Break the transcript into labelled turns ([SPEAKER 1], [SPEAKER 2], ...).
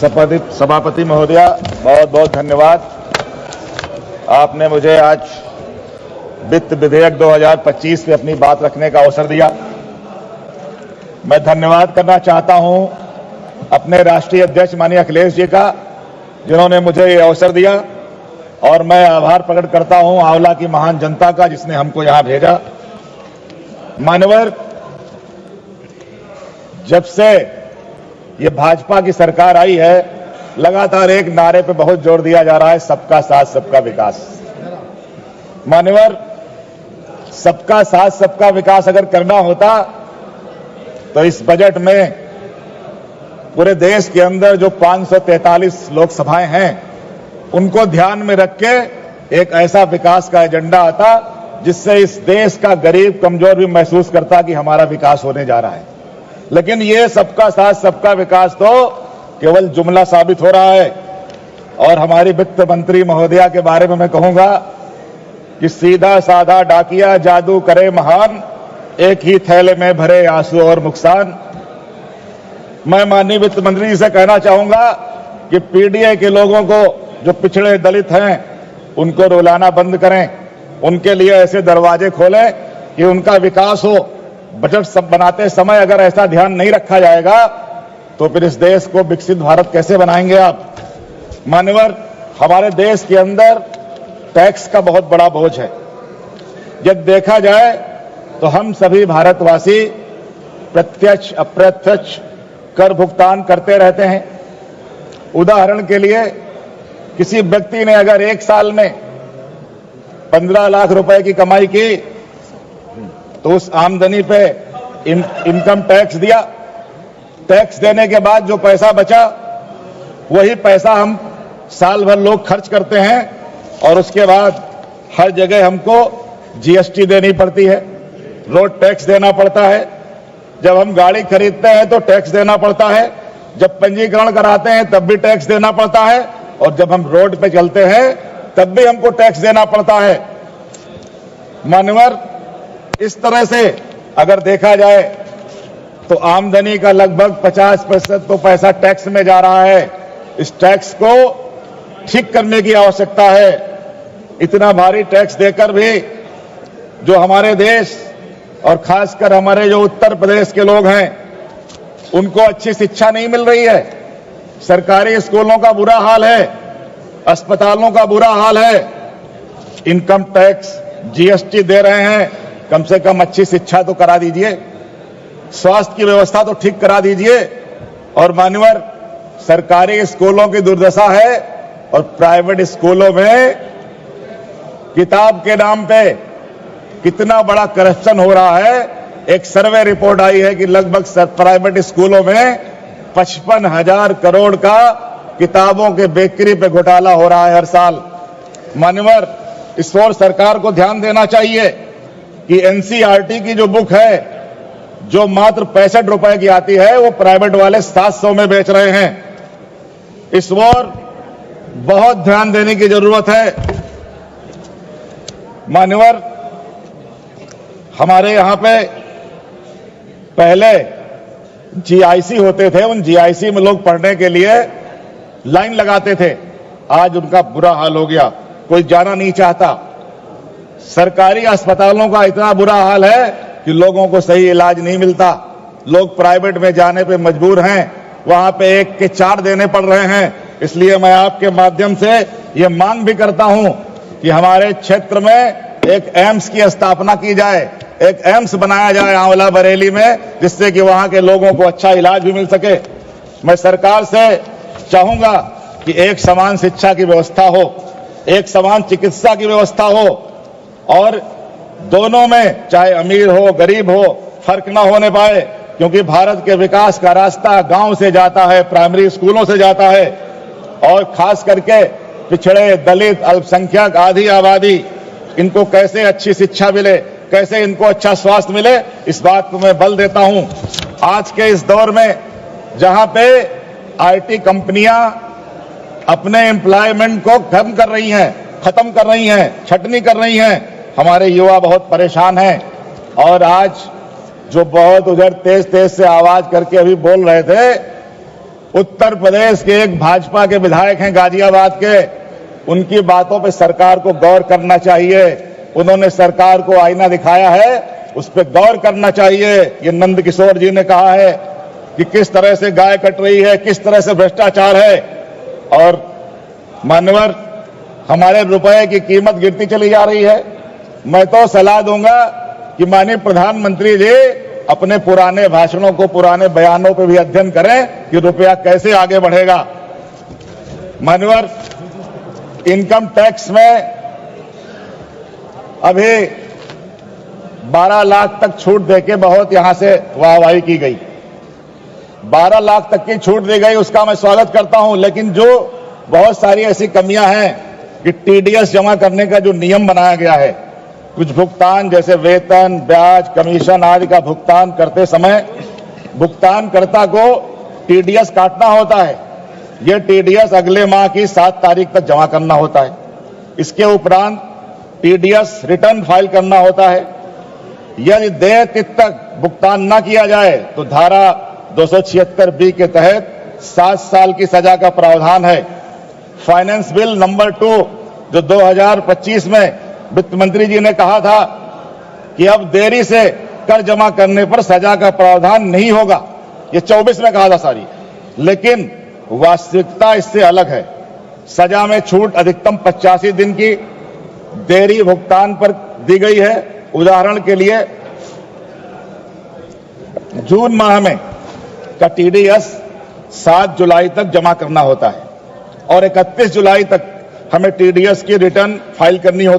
[SPEAKER 1] सभापति महोदया, बहुत बहुत धन्यवाद। आपने मुझे आज वित्त विधेयक 2025 पे अपनी बात रखने का अवसर दिया। मैं धन्यवाद करना चाहता हूं अपने राष्ट्रीय अध्यक्ष माननीय अखिलेश जी का, जिन्होंने मुझे ये अवसर दिया, और मैं आभार प्रकट करता हूं आंवला की महान जनता का, जिसने हमको यहां भेजा। मान्यवर, जब से ये भाजपा की सरकार आई है, लगातार एक नारे पे बहुत जोर दिया जा रहा है, सबका साथ सबका विकास। मान्यवर, सबका साथ सबका विकास अगर करना होता तो इस बजट में पूरे देश के अंदर जो 543 लोकसभाएं हैं, उनको ध्यान में रख के एक ऐसा विकास का एजेंडा आता जिससे इस देश का गरीब कमजोर भी महसूस करता कि हमारा विकास होने जा रहा है। लेकिन ये सबका साथ सबका विकास तो केवल जुमला साबित हो रहा है। और हमारी वित्त मंत्री महोदया के बारे में मैं कहूंगा कि सीधा साधा डाकिया जादू करे महान, एक ही थैले में भरे आंसू और नुकसान। मैं माननीय वित्त मंत्री जी से कहना चाहूंगा कि पीडीए के लोगों को, जो पिछड़े दलित हैं, उनको रुलाना बंद करें। उनके लिए ऐसे दरवाजे खोलें कि उनका विकास हो। बजट सब बनाते समय अगर ऐसा ध्यान नहीं रखा जाएगा तो फिर इस देश को विकसित भारत कैसे बनाएंगे आप? मान्यवर, हमारे देश के अंदर टैक्स का बहुत बड़ा बोझ है। जब देखा जाए तो हम सभी भारतवासी प्रत्यक्ष अप्रत्यक्ष कर भुगतान करते रहते हैं। उदाहरण के लिए, किसी व्यक्ति ने अगर एक साल में 15 लाख रुपए की कमाई की तो उस आमदनी पे इनकम टैक्स दिया। टैक्स देने के बाद जो पैसा बचा, वही पैसा हम साल भर लोग खर्च करते हैं, और उसके बाद हर जगह हमको जीएसटी देनी पड़ती है, रोड टैक्स देना पड़ता है। जब हम गाड़ी खरीदते हैं तो टैक्स देना पड़ता है, जब पंजीकरण कराते हैं तब भी टैक्स देना पड़ता है, और जब हम रोड पे चलते हैं तब भी हमको टैक्स देना पड़ता है। मान्यवर, इस तरह से अगर देखा जाए तो आमदनी का लगभग 50% तो पैसा टैक्स में जा रहा है। इस टैक्स को ठीक करने की आवश्यकता है। इतना भारी टैक्स देकर भी जो हमारे देश और खासकर हमारे जो उत्तर प्रदेश के लोग हैं, उनको अच्छी शिक्षा नहीं मिल रही है। सरकारी स्कूलों का बुरा हाल है, अस्पतालों का बुरा हाल है। इनकम टैक्स, जीएसटी दे रहे हैं, कम से कम अच्छी शिक्षा तो करा दीजिए, स्वास्थ्य की व्यवस्था तो ठीक करा दीजिए। और मान्यवर, सरकारी स्कूलों की दुर्दशा है और प्राइवेट स्कूलों में किताब के नाम पे कितना बड़ा करप्शन हो रहा है। एक सर्वे रिपोर्ट आई है कि लगभग प्राइवेट स्कूलों में 55,000 करोड़ का किताबों के बिक्री पे घोटाला हो रहा है हर साल। मान्यवर, इस ओर सरकार को ध्यान देना चाहिए कि एनसीईआरटी की जो बुक है, जो मात्र 65 रुपए की आती है, वो प्राइवेट वाले 700 में बेच रहे हैं। इस ओर बहुत ध्यान देने की जरूरत है। मान्यवर, हमारे यहां पे पहले जीआईसी होते थे, उन जीआईसी में लोग पढ़ने के लिए लाइन लगाते थे। आज उनका बुरा हाल हो गया, कोई जाना नहीं चाहता। सरकारी अस्पतालों का इतना बुरा हाल है कि लोगों को सही इलाज नहीं मिलता। लोग प्राइवेट में जाने पे मजबूर हैं, वहां पे 1 के 4 देने पड़ रहे हैं। इसलिए मैं आपके माध्यम से ये मांग भी करता हूं कि हमारे क्षेत्र में एक एम्स की स्थापना की जाए, एक एम्स बनाया जाए आंवला बरेली में, जिससे कि वहां के लोगों को अच्छा इलाज भी मिल सके। मैं सरकार से चाहूंगा कि एक समान शिक्षा की व्यवस्था हो, एक समान चिकित्सा की व्यवस्था हो, और दोनों में चाहे अमीर हो गरीब हो फर्क ना होने पाए, क्योंकि भारत के विकास का रास्ता गांव से जाता है, प्राइमरी स्कूलों से जाता है। और खास करके पिछड़े, दलित, अल्पसंख्यक, आधी आबादी, इनको कैसे अच्छी शिक्षा मिले, कैसे इनको अच्छा स्वास्थ्य मिले, इस बात को मैं बल देता हूं। आज के इस दौर में जहां पे आईटी कंपनियां अपने एम्प्लॉयमेंट को खत्म कर रही हैं, छटनी कर रही हैं, हमारे युवा बहुत परेशान हैं। और आज जो बहुत उधर तेज तेज से आवाज करके अभी बोल रहे थे उत्तर प्रदेश के एक भाजपा के विधायक हैं गाजियाबाद के, उनकी बातों पे सरकार को गौर करना चाहिए। उन्होंने सरकार को आईना दिखाया है, उस पर गौर करना चाहिए। ये नंद किशोर जी ने कहा है कि किस तरह से गाय कट रही है, किस तरह से भ्रष्टाचार है, और मान्यवर हमारे रुपए की कीमत गिरती चली जा रही है। मैं तो सलाह दूंगा कि माननीय प्रधानमंत्री जी अपने पुराने भाषणों को, पुराने बयानों पर भी अध्ययन करें कि रुपया कैसे आगे बढ़ेगा। मान्यवर इनकम टैक्स में अभी 12 लाख तक छूट देके बहुत यहां से वाहवाही की गई। 12 लाख तक की छूट दी गई, उसका मैं स्वागत करता हूं। लेकिन जो बहुत सारी ऐसी कमियां हैं कि टीडीएस जमा करने का जो नियम बनाया गया है, कुछ भुगतान जैसे वेतन, ब्याज, कमीशन आदि का भुगतान करते समय भुगतानकर्ता को टीडीएस काटना होता है। यह टीडीएस अगले माह की 7 तारीख तक जमा करना होता है। इसके उपरांत टीडीएस रिटर्न फाइल करना होता है। यदि देय तिथि तक भुगतान न किया जाए तो धारा 276B के तहत 7 साल की सजा का प्रावधान है। फाइनेंस बिल नंबर 2 जो 2025 में वित्त मंत्री जी ने कहा था कि अब देरी से कर जमा करने पर सजा का प्रावधान नहीं होगा, ये 24 में कहा था सारी, लेकिन वास्तविकता इससे अलग है। सजा में छूट अधिकतम 85 दिन की देरी भुगतान पर दी गई है। उदाहरण के लिए जून माह में का टीडीएस 7 जुलाई तक जमा करना होता है और 31 जुलाई तक हमें टीडीएस की रिटर्न फाइल करनी होती है।